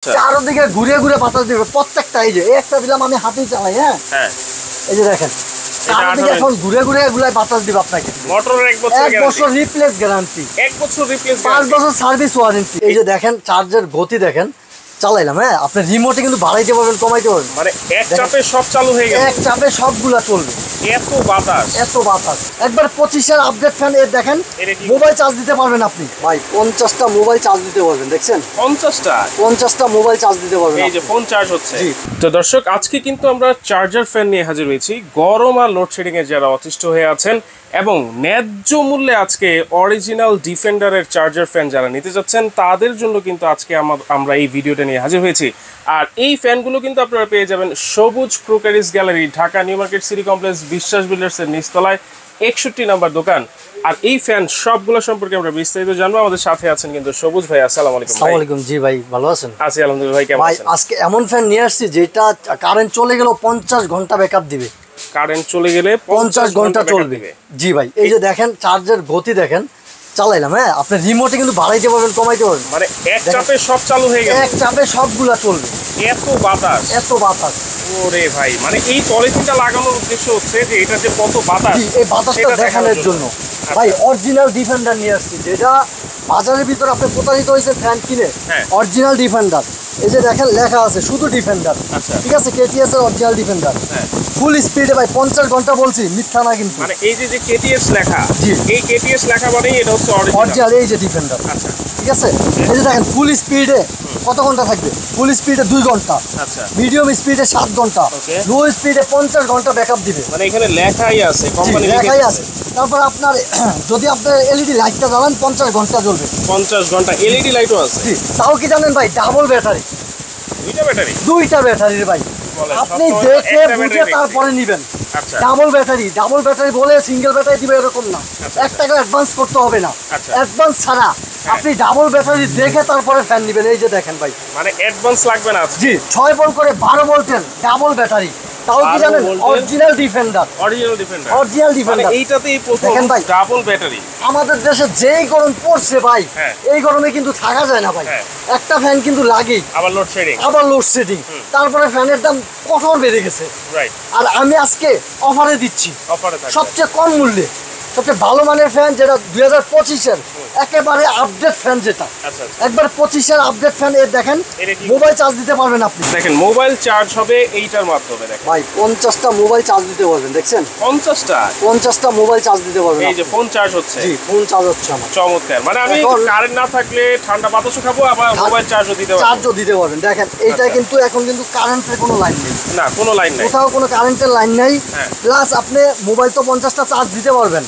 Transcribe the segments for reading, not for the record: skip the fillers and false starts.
চারদিকে ঘুরে ঘুরে বাতাস দিবে প্রত্যেকটা। এই যে একটা দিলাম আমি হাতেই চালাই। হ্যাঁ এই যে দেখেন চারদিকে এখন ঘুরে ঘুরে এগুলাই বাতাস দিবে আপনাকে। মোটরের 1 বছর রিপ্লেস গ্যারান্টি, 1 বছর রিপ্লেস, 5 বছর সার্ভিস ওয়ারেন্টি। এই যে দেখেন চার্জের গতি দেখেন, চালাইলাম। হ্যাঁ আপনি রিমোটে কিন্তু বাড়াইতে পারবেন কমাইতে পারবেন, মানে এক চাপে সব চালু হয়ে গেল, এক চাপে সবগুলা চলবে। এত বাতাস, এত বাতাস। একবার 25 আপডেট ফ্যান। এর দেখেন মোবাইল চার্জ দিতে পারবেন আপনি ভাই, 50টা মোবাইল চার্জ দিতে পারবেন। দেখছেন 50টা মোবাইল চার্জ দিতে পারবেন, এই যে ফোন চার্জ হচ্ছে। তো দর্শক আজকে কিন্তু আমরা চার্জার ফ্যান নিয়ে হাজির হয়েছি। গরম আর লোডশেডিং এর যারা অতিষ্ঠ হয়ে আছেন এবং ন্যায্য মূল্যে আজকে অরিজিনাল ডিফেন্ডারের চার্জার ফ্যান যারা নিতে যাচ্ছেন তাদের জন্য কিন্তু আজকে আমরা এই ভিডিওটা নিয়ে হাজির হয়েছি। আর এই ফ্যানগুলো কিন্তু আপনারা পেয়ে যাবেন সবুজ crockeries gallery, Dhaka new market city complex, বিশ্বাস বিল্ডার্সের নিচতলায় 61 নম্বর দোকান। আর এই ফ্যান সবগুলো সম্পর্কে আমরা বিস্তারিত জানবো। আমাদের সাথে আছেন কিন্তু সবুজ ভাই। আসসালামু আলাইকুম। আসসালামু আলাইকুম। জি ভাই ভালো আছেন? আছি আলহামদুলিল্লাহ। ভাই কেমন আছেন? আজকে এমন ফ্যান নিয়ে আসছি যেটা কারেন্ট চলে গেলেও 50 ঘন্টা ব্যাকআপ দিবে। কারেন্ট চলে গেলে 50 ঘন্টা চলবে। জি ভাই এই যে দেখেন চার্জের গতি দেখেন, চালাইলাম। হ্যাঁ আপনি রিমোটে কিন্তু বাড়াইতে পারবেন কমাইতে পারবেন, মানে এক চাপে সব চালু হয়ে গেল, এক চাপে সবগুলা চলবে। এত বাতাস, এত বাতাস। ওরে ভাই, মানে এই পলিথিনটা লাগানোর উদ্দেশ্য হচ্ছে যে এটা যে কত বাতাস, এই বাতাসটা দেখানোর জন্য ভাই অরিজিনাল ডিফেন্ডার নিয়ে আসছি, যেটা বাজারের ভিতরে আপনি প্রতারিত হয়েছে ফ্যান কিনে। অরিজিনাল ডিফেন্ডার এই যে দেখেন লেখা আছে শুধু ডিফেন্ডার, ঠিক আছে? কেটিএস এর অরিজিনাল ডিফেন্ডার, ফুল স্পিডে ভাই 50 ঘন্টা বলছি, মিথ্যা না কিন্তু। মানে এই যে কেটিএস লেখা, এই কেটিএস লেখা মানে এটা হচ্ছে অরিজিনাল। এই যে ডিফেন্ডার, আচ্ছা ঠিক আছে? এই যে দেখেন ফুল স্পিডে কত ঘন্টা থাকবে? ফুল স্পিডে 2 ঘন্টা, আচ্ছা মিডিয়াম স্পিডে 7 ঘন্টা, লো স্পিডে 50 ঘন্টা ব্যাকআপ দিবে। মানে এখানে লেখাই আছে, কোম্পানি লেখাই আছে। তারপর আপনার যদি আপনার এলইডি লাইটটা জ্বালান 50 ঘন্টা জ্বলবে। 50 ঘন্টা এলইডি লাইটও আছে। তাও কি জানেন ভাই? ডাবল ব্যাটারি, দুইটা ব্যাটারির ভাই। আপনি দেখে বুঝে তারপরে নিবেন। ডাবল ব্যাটারি বলে সিঙ্গেল ব্যাটারি দিবে এরকম না, 1 টাকা অ্যাডভান্স করতে হবে না। অ্যাডভান্স ছাড়া আপনি ডাবল ব্যাটারি দেখে তারপরে ফ্যান নিবেন। এই যে দেখেন ভাই, মানে অ্যাডভান্স লাগবে না। জি 6 ভোল্ট করে 12 ভোল্টের ডাবল ব্যাটারি, তাও কি জানেন? Original defender. মানে এইটাতেই প্রথম ডাবল ব্যাটারি। আমাদের দেশে যেই গরম পড়ছে ভাই, এই গরমে কিন্তু থাকা যায় না ভাই, একটা ফ্যান কিন্তু লাগেই। আবার লোডশেডিং, তারপরে ফ্যানের দাম কঠোর বেড়ে গেছে। আর আমি আজকে অফারে দিচ্ছি, সবচেয়ে কম মূল্যে সবচেয়ে ভালো মানের ফ্যান, যেটা 2025-এর একেবারে আপডেট ফ্যান, যেটা একবার 25-এর আপডেট ফ্যান। এর দেখেন মোবাইল চার্জ দিতে পারবেন আপনি। দেখেন মোবাইল চার্জ হবে এইটার মাধ্যমে। দেখেন ভাই 50টা মোবাইল চার্জ দিতে পারবেন। দেখছেন 50টা মোবাইল চার্জ দিতে পারবেন। এই যে ফোন চার্জ হচ্ছে। জি ফোন চার্জ হচ্ছে আমার। চমৎকার। মানে আমি কারেন্ট না থাকলে ঠান্ডা বাতাসও খাবো, আবার মোবাইল চার্জও দিতে পারবেন। দেখেন এইটা কিন্তু এখন কিন্তু কারেন্টের কোনো লাইন নেই, না কোনো লাইন নাই, কোথাও কোনো কারেন্টের লাইন নাই। প্লাস আপনি মোবাইল তো 50টা চার্জ দিতে পারবেন।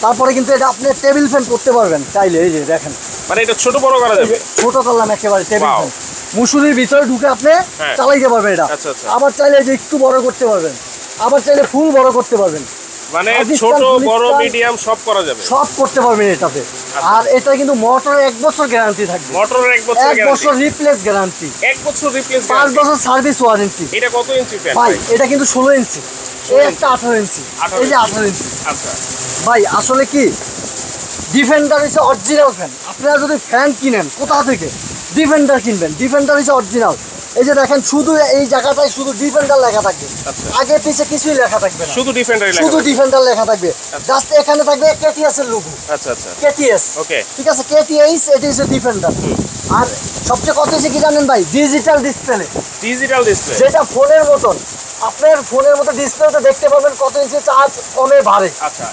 তারপরে কিন্তু এটা আপনি টেবিল ফ্যান করতে পারবেন চাইলে। এই যে দেখেন, মানে এটা ছোট বড় করা যাবে। ছোট করলাম একেবারে টেবিল ফ্যান, মুসুরির ভিতরে ঢুকে আপনি চালাইতে পারবেন এটা। আবার চাইলে যে একটু বড় করতে পারবেন, আবার চাইলে ফুল বড় করতে পারবেন, মানে ছোট বড় মিডিয়াম সব করা যাবে, সব করতে পারবেন এটাতে। আর এটা কিন্তু মোটরের 1 বছর গ্যারান্টি থাকবে। মোটরের 1 বছর রিপ্লেস গ্যারান্টি, 1 বছর রিপ্লেস, 5 বছর সার্ভিস ওয়ারেন্টি। এটা কত ইঞ্চি ফ্যান ভাই? এটা কিন্তু 16 ইঞ্চি, এই একটা 18 ইঞ্চি, এই যে 18 ইঞ্চি। আচ্ছা ভাই আসলে কি ডিফেন্ডার হচ্ছে অরিজিনাল ফ্যান। আপনারা যদি ফ্যান কিনেন কোথা থেকে, ডিফেন্ডার কিনবেন। ডিফেন্ডার হচ্ছে অরিজিনাল। এই যে দেখেন শুধু এই জায়গাটায় শুধু ডিফেন্ডার লেখা থাকবে, আগে পিছে কিছুই লেখা থাকবে না, শুধু ডিফেন্ডার লেখা থাকবে। জাস্ট এখানে থাকবে কেটিএস এর লোগো। আচ্ছা কেটিএস, ওকে ঠিক আছে, কেটিএস এটা হচ্ছে ডিফেন্ডার। আর সবচেয়ে কথা হচ্ছে কি জানেন ভাই? ডিজিটাল ডিসপ্লে, যেটা ফোনের মতন। আপনার ফোনের মতো ডিসপ্লেতে দেখতে পাবেন কত ইঞ্চি চার্জ কমে বাড়ে।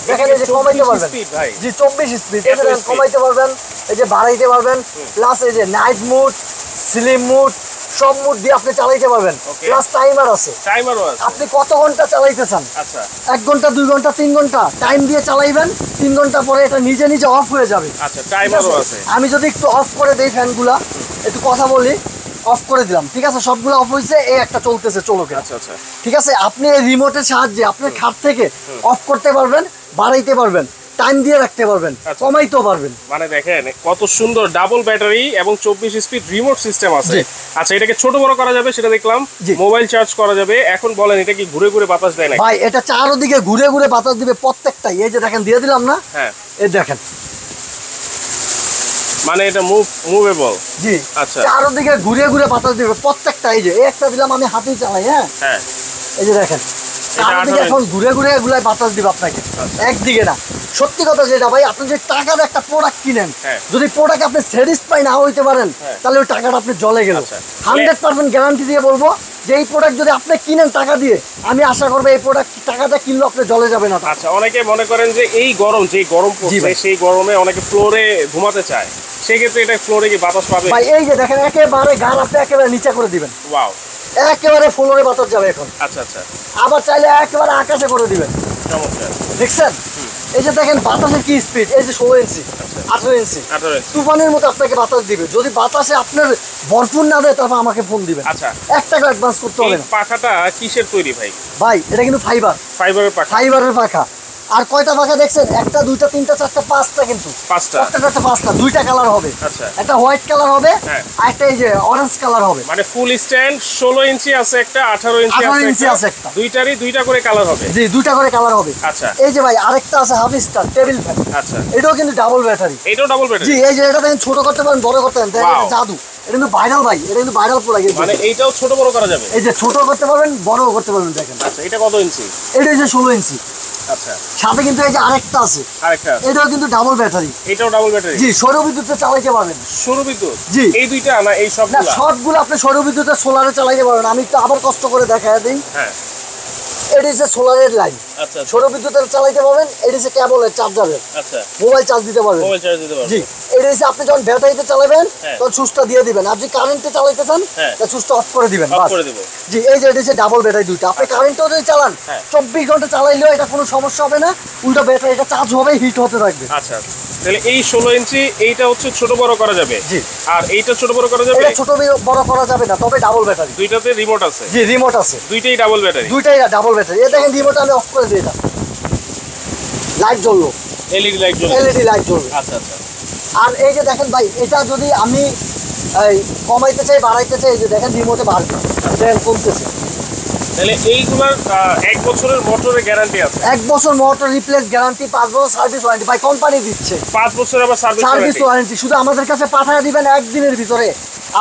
দেখেন এই যে কমাইতে পারবেন, জি 24 স্পিড, এই যে কমাইতে পারবেন, এই যে বাড়াইতে পারবেন। প্লাস এই যে নাইট মুড, স্লিম মুড, সব মুড দিয়ে আপনি চালাইতে পারবেন। প্লাস টাইমার আছে, আপনি কত ঘন্টা চালাইতে চান। 1 ঘন্টা, 2 ঘন্টা, 3 ঘন্টা টাইম দিয়ে চালাইবেন। 3 ঘন্টা পরে এটা নিজে নিজে অফ হয়ে যাবে। আমি যদি একটু অফ করে দেই ফ্যানগুলা, একটু কথা বলি, অফ করে দিলাম, ঠিক আছে, সবগুলো অফ হয়েছে, এই একটা চলতেছে, চলো ঠিক আছে। আপনি এই রিমোটের সাহায্যে আপনার খাট থেকে অফ করতে পারবেন, বাড়াইতে পারবেন, টাইম দিয়ে রাখতে পারবেন, কমাইতেও পারবেন। মানে দেখেন কত সুন্দর ডাবল ব্যাটারি এবং 24 স্পিড রিমোট সিস্টেম আছে। আচ্ছা এটাকে ছোট বড় করা যাবে সেটা দেখলাম, মোবাইল চার্জ করা যাবে। এখন বলেন এটা কি ঘুরে ঘুরে বাতাস দেয় না? ভাই এটা চারদিকে ঘুরে ঘুরে বাতাস দিবে প্রত্যেকটাই। এই যে দেখেন দিয়ে দিলাম না, এই দেখেন মানে এটা মুভেবল। জি আচ্ছা, চারদিকে ঘুরে ঘুরে বাতাস দিবে প্রত্যেকটা। এই যে একটা দিলাম আমি হাতেই চালাই। হ্যাঁ এই যে দেখেন চারদিকে এখন ঘুরে ঘুরে এগুলাই বাতাস দিবে আপনাকে, একদিকে না। সত্যি কথা যেটা ভাই, আপনি যে টাকার একটা প্রোডাক্ট কিনেন, যদি প্রোডাক্ট আপনি স্যাটিসফাই না হইতে পারেন, তাহলে ওই টাকাটা আপনি জলে গেল। 100% গ্যারান্টি দিয়ে বলবো যে এই প্রোডাক্ট যদি আপনি কিনেন টাকা দিয়ে, আমি আশা করবো এই প্রোডাক্ট টাকাটা কিনলেও আপনি জলে যাবে না। আচ্ছা, অনেকে মনে করেন যে এই গরম, যে গরম পড়ছে সেই গরমে অনেকে ফ্লোরে ঘুমাতে চায়, সেক্ষেত্রে এটা ফ্লোরে কি বাতাস পাবে? ভাই এই যে দেখেন একেবারে গান আপনি একেবারে নিচে করে দিবেন, ওয়াও, একেবারে ফ্লোরে বাতাস যাবে এখন। আচ্ছা আচ্ছা, আবার চাইলে একেবারে আকাশে করে দিবেন। চমৎকার, দেখছেন? এই যে দেখেন বাতাসের কি স্পিড, এই যে 16 ইঞ্চি 18 ইঞ্চি তুফানের মতো আপনাকে বাতাস দিবে। যদি বাতাসে আপনার ভরপুর না দেয় তারপর আমাকে ফোন দিবেন। আচ্ছা, 1 টাকা অ্যাডভান্স করতে হবে না। পাখাটা কিসের তৈরি ভাই? ভাই এটা কিন্তু ফাইবারের পাখা। আর কয়টা পাখা দেখছেন? একটা, দুইটা, তিনটা, চারটা, পাঁচটা, কিন্তু পাঁচটা, দুইটা কালার হবে। আচ্ছা, একটা হোয়াইট কালার হবে আর একটা এই যে অরেঞ্জ কালার হবে। মানে ফুল স্ট্যান্ড 16 ইঞ্চি আছে একটা, 18 ইঞ্চি আছে একটা, দুইটারই দুইটা করে কালার হবে। জি, দুইটা করে কালার হবে। আচ্ছা, এই যে ভাই আরেকটা আছে হাফ স্টার টেবিল ফ্যান। আচ্ছা, এটাও কিন্তু ডাবল ব্যাটারি। এটাও ডাবল ব্যাটারি? জি, এই যে এটা দেখেন ছোট করতে পারেন, বড় করতে পারেন, দেখেন জাদু। এটা কিন্তু ভাইরাল ভাই, এটা কিন্তু ভাইরাল প্রোডাক্ট। মানে এইটাও ছোট বড় করা যাবে? এই যে ছোট করতে পারবেন, বড়ও করতে পারবেন। দেখেন আচ্ছা, এটা কত ইঞ্চি? এটা হচ্ছে 16 ইঞ্চি। আচ্ছা, সাথে কিন্তু এই যে আরেকটা আছে, এটাও কিন্তু ডাবল ব্যাটারি। এটাও ডাবল ব্যাটারি? জি, সৌর বিদ্যুতে চালাতে পারবেন। সৌর বিদ্যুৎ? জি। এই দুইটা না এই সবগুলো? না, সবগুলো আপনি সৌর বিদ্যুতে সোলারে চালাতে পারবেন। আমি একটু আবার কষ্ট করে দেখায় দিই। হ্যাঁ, এটা হচ্ছে সোলারের লাইন। আচ্ছা, সৌর বিদ্যুতের চালাতে পারবেন। এটা হচ্ছে কেবলের চার্জারের। আচ্ছা, মোবাইল চার্জ দিতে পারবেন। জি, এটা হচ্ছে আপনি যখন ব্যাটারিতে চালাবেন তখন সুইচটা দিয়ে দিবেন। আপনি কারেন্টে চালাতে চান তাহলে সুইচটা অফ করে দিবেন। জি, এই যে এটা হচ্ছে ডাবল ব্যাটারি দুইটা। আপনি কারেন্টেও যদি চালান 24 ঘন্টা চালাইলেও এটা কোনো সমস্যা হবে না। উল্টা ব্যাটারিটা চার্জ হবে, হিট হতে থাকবে। আচ্ছা, তাহলে এই 16 ইঞ্চি এইটা হচ্ছে ছোট বড় করা যাবে? জি। আর এইটা ছোট বড় করা যাবে? এটা ছোট বড় করা যাবে না, তবে ডাবল ব্যাটারি। দুইটাতে রিমোট আছে? জি, রিমোট আছে। দুইটাই ডাবল ব্যাটারি? দুইটাই ডাবল ব্যাটারি। এই দেখেন রিমোট আমি অফ করে দিই, এটা লাইট জ্বললো, এলইডি লাইট জ্বলবে। এলইডি লাইট জ্বলবে। আচ্ছা আচ্ছা। আর এই যে দেখেন ভাই, এটা যদি আমি এই কমাইতে চাই, বাড়াইতে চাই, এই যে দেখেন রিমোটে বাড়বে, দেখেন কমতেছে। তাহলে এইগুলার 1 বছরের মোটরের গ্যারান্টি আছে? 1 বছর মোটর রিপ্লেস গ্যারান্টি, 5 বছর সার্ভিস ওয়ারেন্টি। ভাই কোম্পানি দিচ্ছে 5 বছর আবার সার্ভিস ওয়ারেন্টি। শুধু আমাদের কাছে পাঠিয়ে দিবেন একদিনের ভিতরে,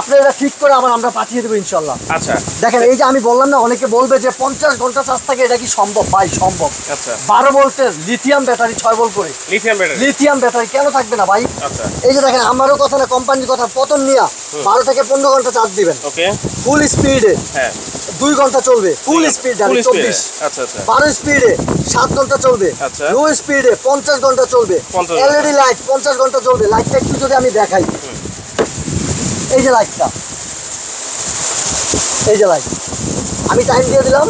আপনি এটা ঠিক করে আবার আমরা পাঠিয়ে দেবো ইনশাল্লাহ। আচ্ছা, দেখেন এই যে আমি বললাম না, অনেকে বলবে যে 50 ঘন্টা চার্জ থাকে, এটা কি সম্ভব? ভাই সম্ভব। আচ্ছা, 12 ভোল্টের লিথিয়াম ব্যাটারি, 6 ভোল্ট করে লিথিয়াম ব্যাটারি কেন থাকবে না ভাই? আচ্ছা, এই যে দেখেন আমারও কথা না, কোম্পানির কথা, পতন নিয়া 12 থেকে 15 ঘন্টা চার্জ দিবেন। ওকে, ফুল স্পিডে। হ্যাঁ, 2 ঘন্টা চলবে ফুল স্পিড। 24। আচ্ছা আচ্ছা। 12 স্পিডে 7 ঘন্টা চলবে। আচ্ছা, লো স্পিডে 50 ঘন্টা চলবে। এলইডি লাইট 50 ঘন্টা চলবে। লাইটটা একটু যদি আমি দেখাই, এই যে লাইটটা, এই যে লাইট, আমি টাইম দিয়ে দিলাম।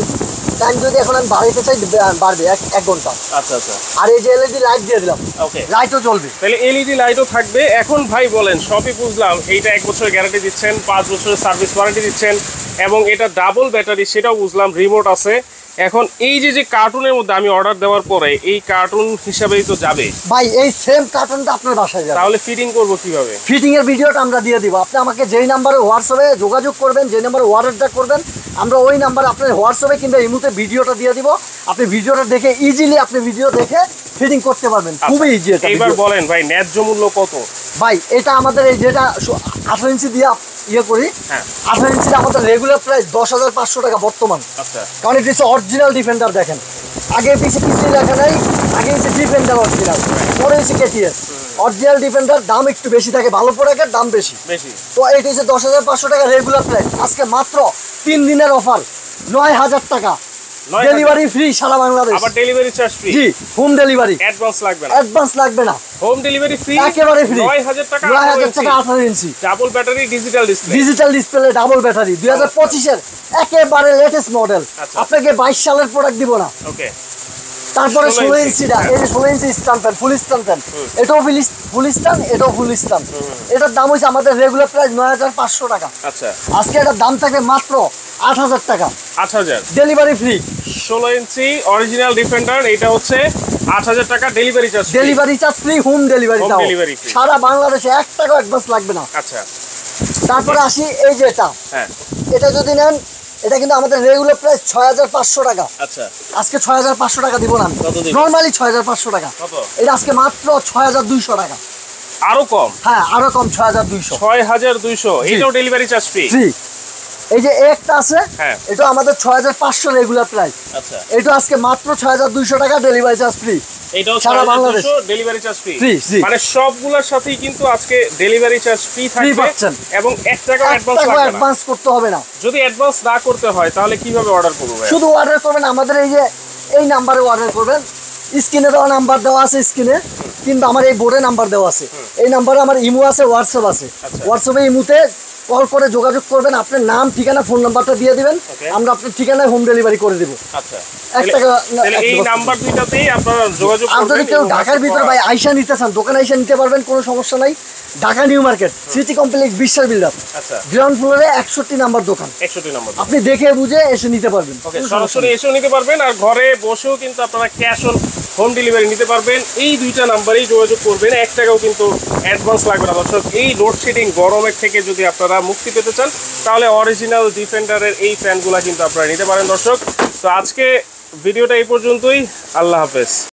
টাইম যদি এখন আমি বাড়াইতে চাই বাড়বে 1 ঘন্টা। আচ্ছা আচ্ছা। আর এই যে এলইডি লাইট দিয়ে দিলাম, ওকে, লাইটও জ্বলবে। তাহলে এলইডি লাইটও থাকবে। এখন ভাই বলেন, সবই বুঝলাম, এইটা 1 বছরের গ্যারান্টি দিচ্ছেন, 5 বছরের সার্ভিস ওয়ারেন্টি দিচ্ছেন, এবং এটা ডাবল ব্যাটারি, সেটাও বুঝলাম, রিমোট আছে। এখন এই যে কার্টুনের মধ্যে আমি অর্ডার দেওয়ার পরে এই কার্টুন হিসাবেই তো যাবে ভাই, এই সেম কার্টুনটা আপনার বাসায় যাবে। তাহলে ফিটিং করব কিভাবে? ফিটিং এর ভিডিওটা আমরা দিয়ে দিব। আপনি আমাকে যেই নাম্বারে হোয়াটসঅ্যাপে যোগাযোগ করবেন, যে নাম্বারে অর্ডারটা করবেন, আমরা ওই নাম্বারে আপনার হোয়াটসঅ্যাপে কিংবা ইমোতে ভিডিওটা দিয়ে দিব। আপনি ভিডিওটা দেখে ইজিলি আপনি ভিডিও দেখে ফিটিং করতে পারবেন, খুবই ইজি। এটা এবার বলেন ভাই, ন্যায্য মূল্য কত? ভাই এটা আমাদের এই যেটা 18 ইঞ্চি দিয়ে ইয়ে করি, 18 ইঞ্চির আমাদের রেগুলার প্রাইস 10,500 টাকা বর্তমান। আচ্ছা, কারণ এটা হচ্ছে অরিজিনাল ডিফেন্ডার। দেখেন আগে পিছিয়ে কিছুই লেখা নাই, আগে হচ্ছে ডিফেন্ডার অরিজিনাল, পরে হচ্ছে কেটিএস। অরিজিনাল ডিফেন্ডার দাম একটু বেশি থাকে, ভালো প্রোডাক্টের দাম বেশি। তো এটা হচ্ছে 10,500 টাকা রেগুলার প্রাইস। আজকে মাত্র 3 দিনের অফার 9,000 টাকা, ডেলিভারি ফ্রি সারা বাংলাদেশ। আবার ডেলিভারি চার্জ ফ্রি? জি, হোম ডেলিভারি, অ্যাডভান্স লাগবে না। অ্যাডভান্স লাগবে না, হোম ডেলিভারি ফ্রি, একেবারে ফ্রি। 9,000 টাকা, 9,000 টাকা 18 ইঞ্চি double battery, digital display. Digital display double battery 2025 এর একেবারে লেটেস্ট মডেল। আপনাকে 22 সালের প্রোডাক্ট দিব না। ওকে, তারপরে 16 ইঞ্চিটা, এই যে 16 ইঞ্চি stand fan, full stand fan, এটাও ফুল স্ট্যান্ড, এটাও ফুল স্ট্যান্ড। এটার দাম হচ্ছে আমাদের রেগুলার প্রাইস 9,500 টাকা। আচ্ছা, আজকে এটার দাম থাকবে মাত্র 8,000 টাকা, 8,000 ডেলিভারি ফ্রি। 16 ইঞ্চি অরিজিনাল ডিফেন্ডার, এটা হচ্ছে 8,000 টাকা, delivery charge free, home delivery দাও সারা বাংলাদেশে, 1 টাকা অ্যাডভান্স লাগবে না। আচ্ছা, তারপরে আসি এই যে এটা, এটা যদি নেন, এটা কিন্তু আমাদের রেগুলার প্রাইস 6,500 টাকা। আচ্ছা, আজকে 6,500 টাকা দিব না, নরমালি 6,500 টাকা। এটা আজকে মাত্র 6,200 টাকা। আরো কম? হ্যাঁ আরো কম, 6200। 6200, এটাও ডেলিভারি চার্জ ফ্রি? ফ্রি। এই যে একটা আছে, এটা আমাদের 6500 রেগুলার প্রাইস। আচ্ছা, এটা আজকে মাত্র 6200 টাকা, ডেলিভারি চার্জ ফ্রি। এটাও সারা বাংলাদেশ ডেলিভারি চার্জ ফ্রি। মানে সবগুলোর সাথেই কিন্তু আজকে ডেলিভারি চার্জ ফ্রি থাকবে এবং 1 টাকা অ্যাডভান্স করতে হবে না। যদি অ্যাডভান্স না করতে হয় তাহলে কিভাবে অর্ডার করব? শুধু অর্ডার করবেন আমাদের এই নাম্বারে অর্ডার করবেন। স্ক্রিনে দেওয়া নাম্বার দেওয়া আছে, স্ক্রিনে কিন্তু আমার এই বোর্ডে নাম্বার দেওয়া আছে। এই নাম্বারে আমার ইমো আছে, হোয়াটসঅ্যাপ আছে। হোয়াটসঅ্যাপে ইমোতে কল করে যোগাযোগ করবেন, আপনার নাম ঠিকানা ফোন নাম্বারটা দিয়ে দিবেন, আমরা আপনার ঠিকানায় হোম ডেলিভারি করে দেব। আচ্ছা, এই নাম্বার দুইটাতেই আপনারা যোগাযোগ করবেন। আপনারা কেউ ঢাকার ভিতর ভাই আইসা নিতে চান, দোকানে আইসা নিতে পারবেন, কোনো সমস্যা নাই। Dhaka new market city complex বিশ্বাস বিল্ডার, আচ্ছা, গ্রাউন্ড ফ্লোরে 61 নাম্বার দোকান। 61 নাম্বার আপনি দেখে বুঝে এসে নিতে পারবেন। ওকে, সরাসরি এসেও নিতে পারবেন আর ঘরে বসেও কিন্তু আপনারা ক্যাশ অন হোম ডেলিভারি নিতে পারবেন। এই দুইটা নাম্বারেই যোগাযোগ করবেন, 1 টাকাও কিন্তু অ্যাডভান্স লাগবে না। দর্শক, এই লোডশেডিং গরমের থেকে যদি আপনারা মুক্তি পেতে চান তাহলে অরিজিনাল ডিফেন্ডারের এই ফ্যানগুলো কিন্তু আপনারা নিতে পারেন। দর্শক, তো আজকে ভিডিওটা এই পর্যন্তই। আল্লাহ হাফেজ।